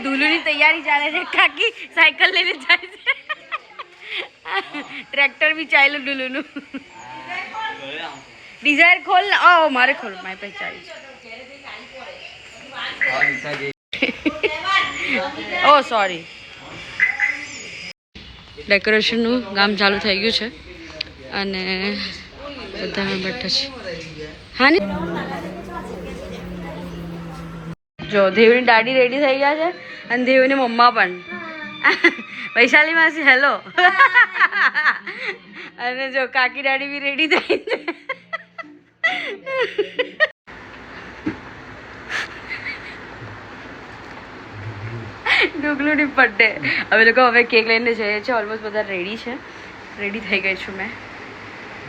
ધૂલુની તૈયારી ચાલે છે. કાકી સાયકલ લઈને જાય છે. ટ્રેક્ટર બી ચાલ્યું ધૂલુનું. ડિઝાયર ખોલ ને. ઓ મારે ખોલ મારી પાસે ચાવી છે. ઓ સોરી. ડેકોરેશનનું કામ ચાલુ થઈ ગયું છે અને બધા બેઠા છે. હા ને જો દેવની દાદી રેડી થઈ ગયા છે અને દેવની મમ્મા પણ. વૈશાલી માસી હેલો. અને જો કાકી દાદી બી રેડી થઈ છે. ડુગલુની બર્થડે. હવે લોકો હવે કેક લઈને જઈએ છીએ. ઓલમોસ્ટ બધા રેડી છે. રેડી થઈ ગઈ છું મેં.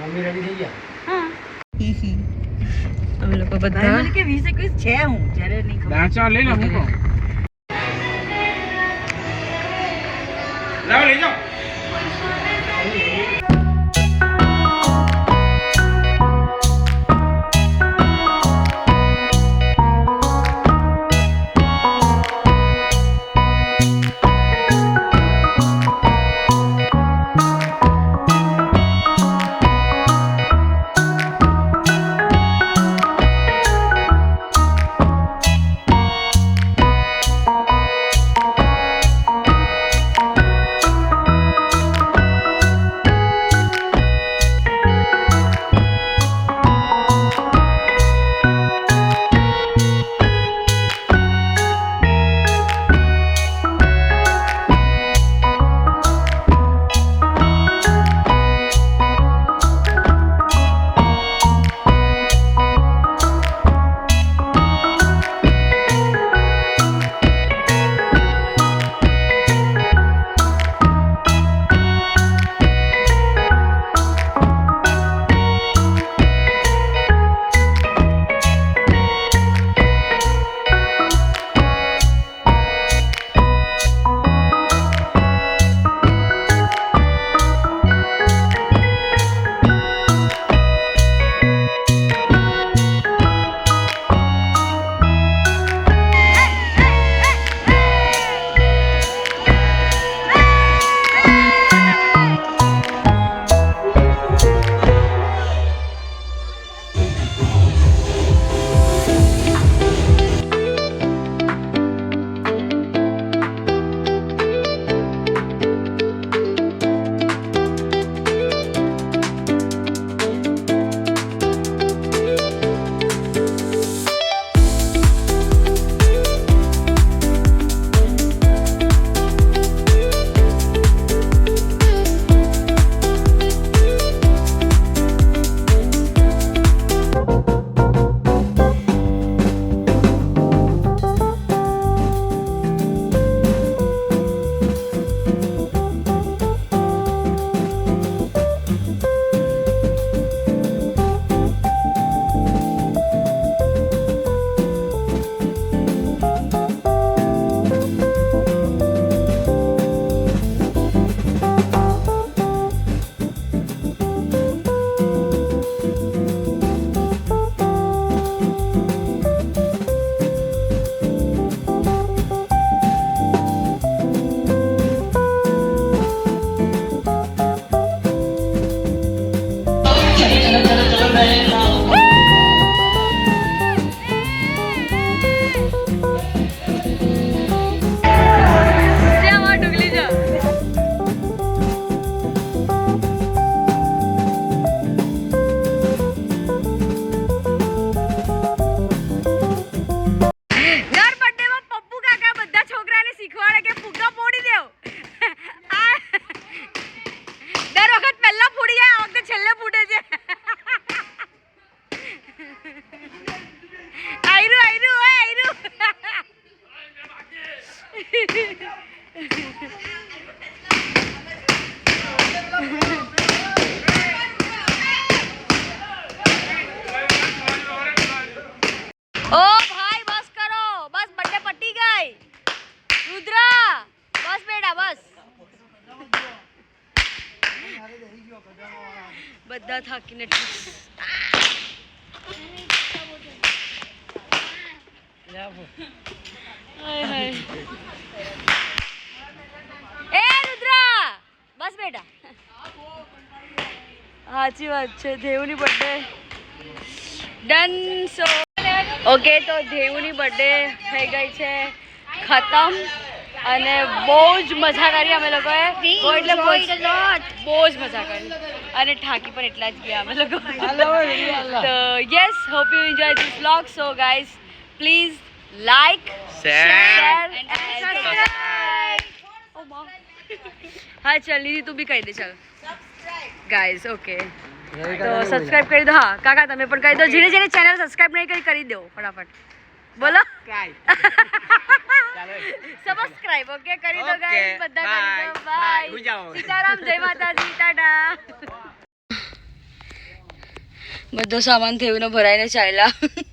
મમ્મી રેડી થઈ ગયા? હા. અમે લોકો બધા કે 20-21 છે હું જ્યારે નહીં ખબર. દાંચા લઈ લે મૂકો. લાવ લઈ જાઓ. બધા થાકીને એ રુદ્રા બસ બેટા સાચી વાત છે દેવુની બર્થડે ડન સો ઓકે તો દેવુની બર્થડે થઈ ગઈ છે ખતમ અને બહુ જ મજા કરી અમે લોકોએ એટલે બહુ જ મજા કરી અને થાકી પણ એટલા જ ગયા અમે લોકો તો yes hope you enjoy this vlog so guys please like share and subscribe હા ચાલ નીતિ તું બી કહી દે ચાલ ગાઈઝ ઓકે તો સબસ્ક્રાઇબ કરી દો હા કાકા તમે પણ કરી દો જેને જેને ચેનલ સબસ્ક્રાઇબ નહીં કરી દો ફટાફટ બોલો સબસ્ક્રાઇબ ઓકે કરી દો ગાઈસ બધા કરી દો બાય સીતારામ જય માતાજી ટાટા બધો સામાન થયો ભરાઈને ચાલ્યા